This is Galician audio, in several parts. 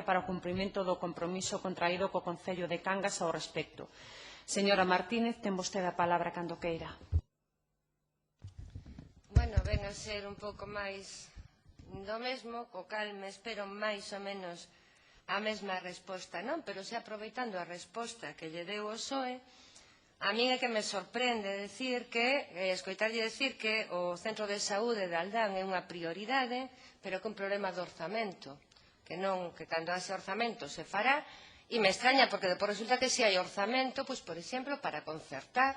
para o cumprimento do compromiso contraído co Concello de Cangas ao respecto. Señora Martínez, ten vostede a palabra cando queira. Bueno, ven a ser un pouco máis do mesmo, co cal me espero máis ou menos a mesma resposta, non? Pero xa aproveitando a resposta que lle deu o PSOE, a min é que me sorprende escoitarlle decir que o Centro de Saúde de Aldán é unha prioridade, pero que un problema de orzamento, que cando haxe orzamento se fará, e me extraña porque depois resulta que se hai orzamento, pois, por exemplo, para concertar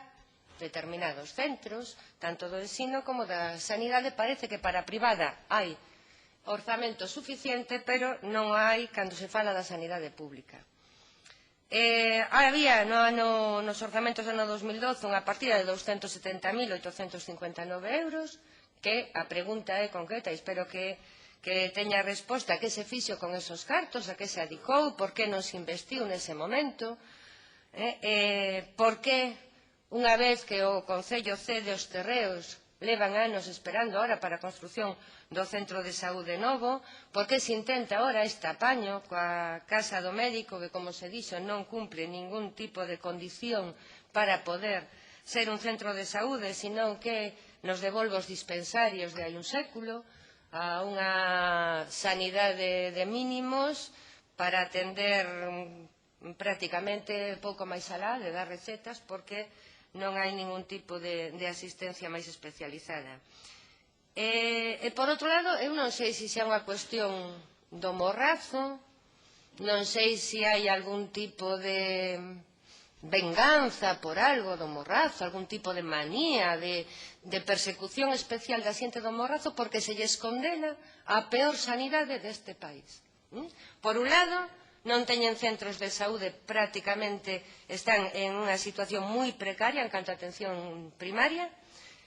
determinados centros, tanto do ensino como da sanidade, parece que para a privada hai orzamento suficiente, pero non hai cando se fala da sanidade pública. Había nos orzamentos do ano 2012 unha partida de 270.859 euros, que a pregunta é concreta e espero que teña resposta: que se fixo con esos cartos, a que se adicou, por que non se investiu nese momento, por que unha vez que o Concello cede os terreos levan anos esperando ahora para a construción do centro de saúde novo, por que se intenta ahora este apaño coa Casa do Médico, que, como se dixo, non cumpre ningún tipo de condición para poder ser un centro de saúde, senón que nos devolve os dispensarios de hai un século, a unha sanidade de mínimos para atender prácticamente pouco máis alá de dar recetas, porque non hai ningún tipo de asistencia máis especializada. E, por outro lado, eu non sei se xa é unha cuestión do morrazo, non sei se hai algún tipo de venganza por algo do morrazo, algún tipo de manía, de persecución especial da xente do morrazo, porque se lles condena a peor sanidade deste país. Por un lado, non teñen centros de saúde, prácticamente están en unha situación moi precaria en canto a atención primaria,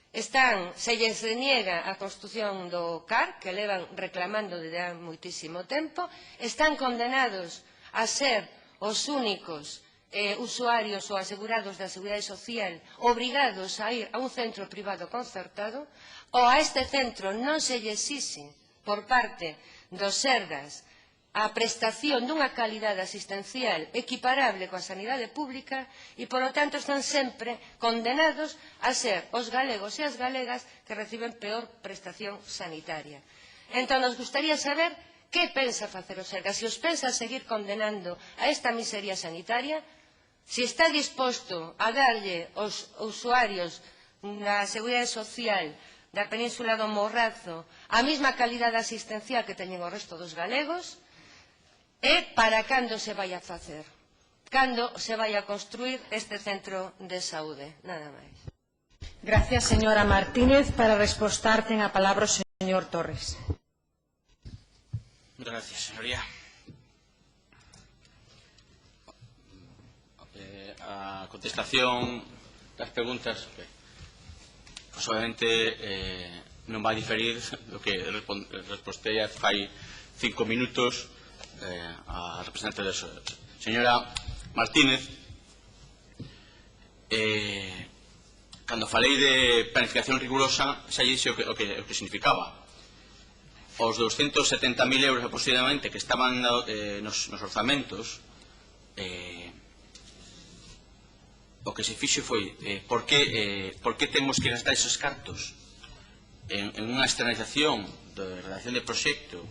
se lles deniega a construción do CAR, que levan reclamando desde hai moitísimo tempo, están condenados a ser os únicos usuarios ou asegurados da Seguridade Social obrigados a ir a un centro privado concertado, ou a este centro non se lle exixe por parte dos Sergas a prestación dunha calidade asistencial equiparable coa sanidade pública e, polo tanto, están sempre condenados a ser os galegos e as galegas que reciben peor prestación sanitaria. Entón, nos gustaría saber que pensa facer o Sergas, se os pensa seguir condenando a esta miseria sanitaria, se está disposto a darlle aos usuarios da Seguridade Social da Península do Morrazo a mesma calidade asistencial que teñen o resto dos galegos, e para cando se vai a facer, cando se vai a construir este centro de saúde. Nada máis. Gracias, señora Martínez. Para respostar, ten a palabra o señor Torres. Gracias, señoría. A contestación das preguntas, pues obviamente non vai diferir do que respostei fai 5 minutos a representante da señora Martínez. Cando falei de planificación rigurosa, xa dixo o que significaba. Os 270.000 euros aproximadamente que estaban nos orzamentos, o que se fixo foi por que temos que gastar esos cartos en unha externalización de redacción de proxecto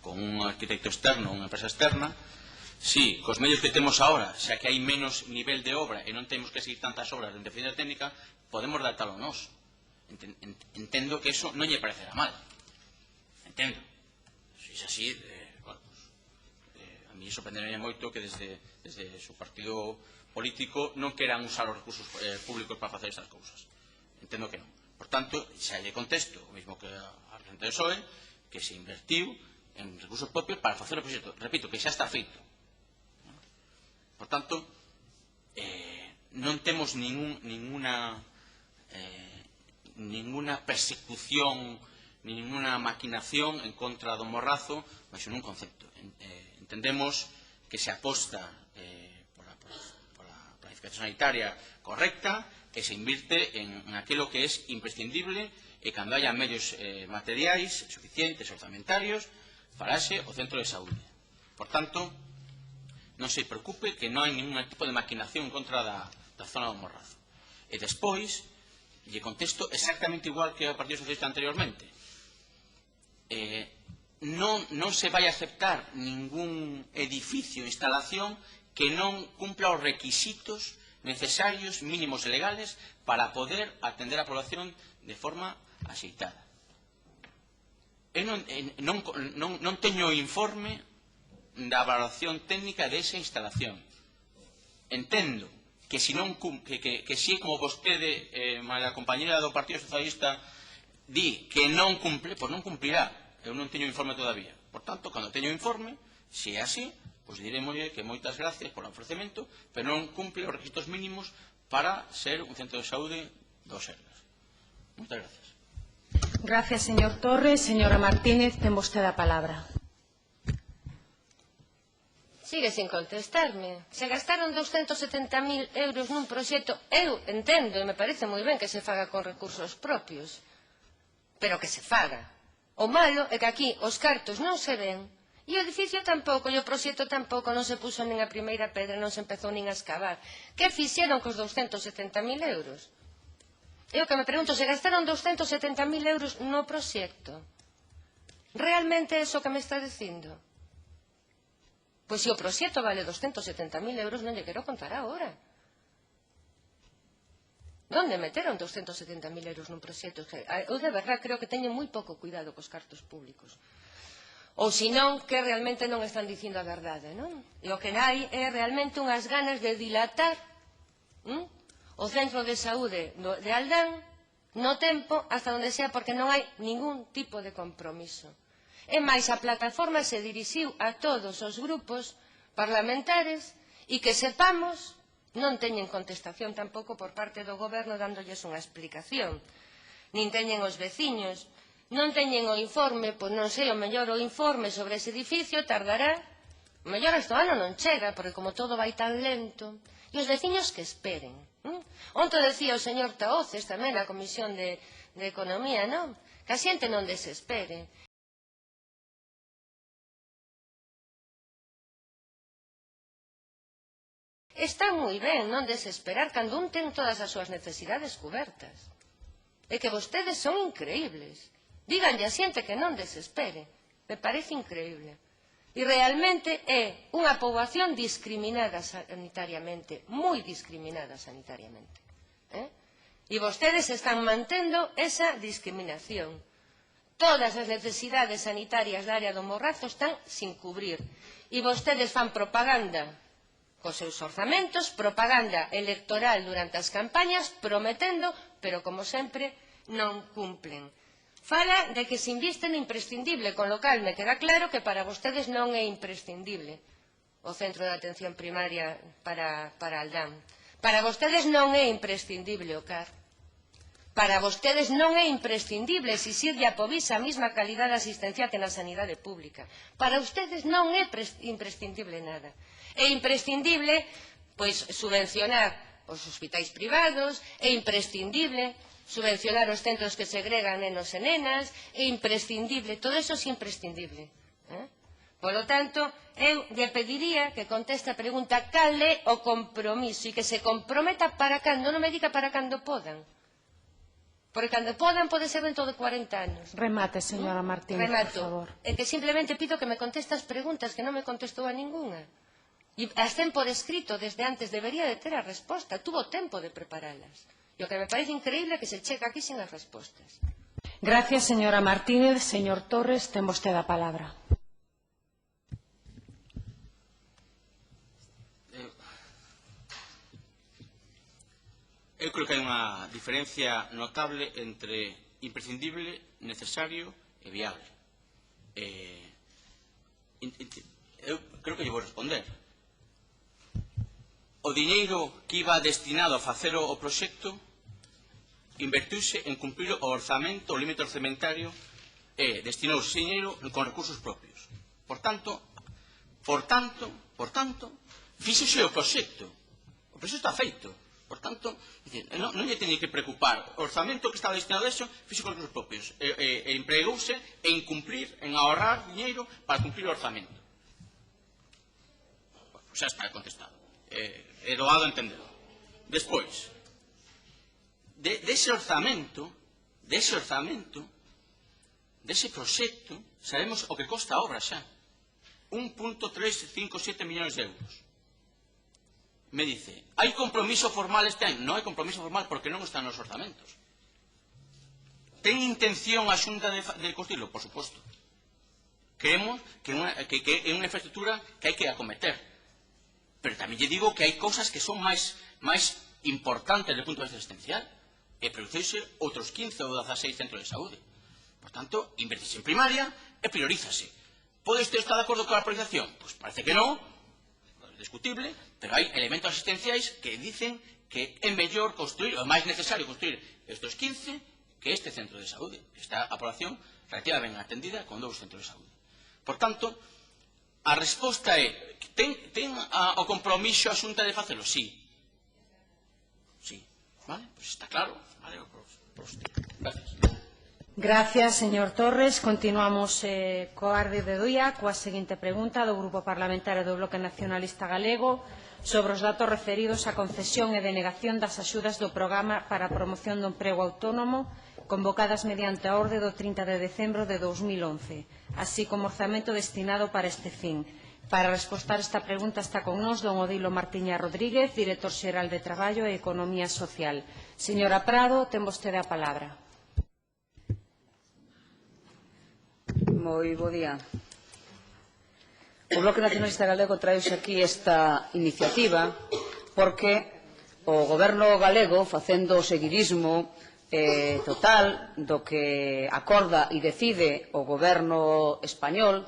con un arquitecto externo, unha empresa externa, si, cos medios que temos ahora, xa que hai menos nivel de obra e non temos que seguir tantas obras de deficiencia técnica, podemos adaptalo nós. Entendo que eso non lle parecerá mal. Entendo. Se é así, a mí sorprendería moito que desde o seu partido político non queran usar os recursos públicos para facer estas cousas. Entendo que non. Por tanto, xa lle contesto, o mesmo que a representante do PSOE, que se invertiu en recursos propios para facer o proxecto. Repito, que xa está feito. Por tanto, non temos ninguna persecución, ninguna maquinación en contra do morrazo, mas nun concepto. Entendemos que se aposta pola planificación sanitaria correcta, que se invirte en aquilo que é imprescindible e cando haya medios materiais suficientes, orzamentarios, farase o centro de saúde. Por tanto, non se preocupe que non hai ningún tipo de maquinación contra da zona do Morrazo. E despois, lle contesto exactamente igual que o Partido Socialista anteriormente. Non se vai aceptar ningún edificio, instalación que non cumpla os requisitos necesarios, mínimos e legales para poder atender a población de forma axeitada. Eu non teño o informe da valoración técnica desa instalación. Entendo que si como vostede, a compañera do Partido Socialista, di que non cumple, pois non cumplirá. Eu non teño informe todavía. Por tanto, cando teño informe, se é así, pois diremoslle que moitas gracias por o ofrecemento, pero non cumple os requisitos mínimos para ser un centro de saúde do Sergas. Moitas gracias. Gracias, señor Torres. Señora Martínez, ten vostede a palabra. Sigue sin contestarme. Se gastaron 270.000 euros nun proxecto, eu entendo e me parece moi ben que se faga con recursos propios, pero que se faga. O malo é que aquí os cartos non se ven e o edificio tampouco, e o proxecto tampouco, non se puso nin a primeira pedra, non se empezou nin a escavar. Que fixeron cos 270.000 euros? Eu que me pregunto, se gastaron 270.000 euros no proxecto, realmente é iso que me está dicindo? Pois se o proxecto vale 270.000 euros, non lle quero contar agora. Onde meteron 270.000 euros nun proxecto? Eu de verdad creo que teñen moi pouco cuidado cos cartos públicos. Ou senón que realmente non están dicindo a verdade, non? E o que hai é realmente unhas ganas de dilatar o centro de saúde de Aldán no tempo hasta onde sea, porque non hai ningún tipo de compromiso. E máis, a plataforma se dirixiu a todos os grupos parlamentares e que sepamos non teñen contestación tampouco por parte do goberno dándolles unha explicación. Nin teñen os veciños, non teñen o informe, pois non sei, o mellor o informe sobre ese edificio tardará, o mellor este ano non chega, porque como todo vai tan lento, e os veciños que esperen. Onto decía o señor Tahoces tamén na Comisión de Economía, non? Que a xente non desespere. Está moi ben non desesperar cando un ten todas as súas necesidades cubertas. É que vostedes son increíbles. Díganlle a xente que non desespere. Me parece increíble. E realmente é unha poboación discriminada sanitariamente, moi discriminada sanitariamente. E vostedes están mantendo esa discriminación. Todas as necesidades sanitarias da área do Morrazo están sin cubrir. E vostedes fan propaganda cos seus orzamentos, propaganda electoral durante as campañas, prometendo, pero como sempre, non cumplen. Fala de que se inviste no imprescindible, con lo cal me queda claro que para vostedes non é imprescindible o centro de atención primaria para Aldán. Para vostedes non é imprescindible o CAR. Para vostedes non é imprescindible exixirlle a Povisa a mesma calidade asistencial que na sanidade pública. Para vostedes non é imprescindible nada. É imprescindible, pois, subvencionar os hospitais privados, é imprescindible subvencionar os centros que segregan nenos e nenas, é imprescindible, todo eso é imprescindible. Polo tanto, eu lle pediría que conteste a pregunta cal é o compromiso e que se comprometa para cando, non me diga para cando podan. Porque cando podan pode ser dentro de 40 anos. Remate, señora Martínez, por favor. É que simplemente pido que me conteste as preguntas que non me contestou a ninguna. E as ten por escrito desde antes, debería de ter a resposta, tuvo tempo de preparalas. E o que me parece increíble é que se checa aquí sin as respostas. Gracias, señora Martínez. Señor Torres, ten vostede a palabra. Eu creo que hai unha diferencia notable entre imprescindible, necesario e viable. Eu creo que lle vou responder. O diñeiro que iba destinado a facer o proxecto invertiuse en cumprir o orzamento, o límite orzamentario, e destinouse diñeiro con recursos propios. Por tanto, fíxese o proxecto. O proxecto está feito. Por tanto, non lle teñe que preocupar. O orzamento que estaba destinado a eso fixo con recursos propios. E empregouse en cumprir, en ahorrar diñeiro para cumprir o orzamento. Xa está contestado. É doado entender. Despois, dese orzamento, dese proxecto, sabemos o que costa a obra xa. 1,357 millóns de euros. Me dice, hai compromiso formal este ano? Non hai compromiso formal porque non están nos orzamentos. Ten intención a Xunta de construirlo? Por suposto. Creemos que é unha infraestructura que hai que acometer. Pero tamén lle digo que hai cousas que son máis importantes desde o punto de vista existencial. E produceuse outros 15 ou 16 centros de saúde. Por tanto, invertise en primaria e priorízase. Pode usted estar de acordo con a priorización? Pois parece que non, é discutible, pero hai elementos asistenciais que dicen que é mellor construir, ou é máis necesario construir estes 15 que este centro de saúde. Está a población relativamente ben atendida con 2 centros de saúde. Por tanto, a resposta é, ten o compromiso a Xunta de facelo? Sí. Sí. Vale? Pois está claro. Vale, por usted. Gracias. Gracias, señor Torres. Continuamos coa orde do día coa seguinte pregunta do Grupo Parlamentario do Bloque Nacionalista Galego sobre os datos referidos á concesión e denegación das axudas do Programa para a Promoción do Emprego Autónomo convocadas mediante a orde do 30 de decembro de 2011, así como orzamento destinado para este fin. Para responder esta pregunta está con nós don Odilo Martiña Rodríguez, director xeral de Traballo e Economía Social. Señora Prado, ten vostede a palabra. Moi bo día. O Bloque Nacionalista Galego trae aquí esta iniciativa porque o Goberno galego, facendo o seguidismo total do que acorda e decide o Goberno español,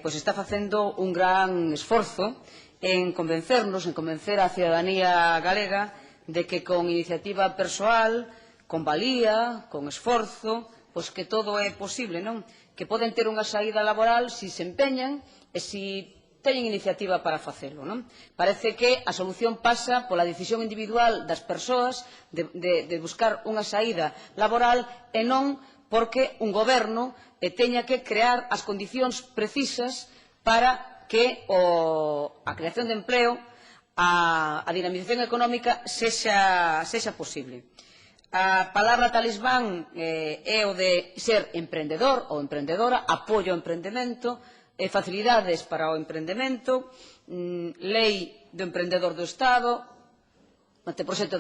pois está facendo un gran esforzo en convencernos, en convencer a ciudadanía galega de que con iniciativa persoal, con valía, con esforzo, pois que todo é posible, non? Que poden ter unha saída laboral se se empeñan e se teñen iniciativa para facelo, non? Parece que a solución pasa pola decisión individual das persoas de buscar unha saída laboral e non porque un goberno teña que crear as condicións precisas para que a creación de empleo, a dinamización económica sexa posible. A palabra talismán é o de ser emprendedor ou emprendedora, apoio ao emprendemento, facilidades para o emprendemento, lei do emprendedor do Estado, anteproxecto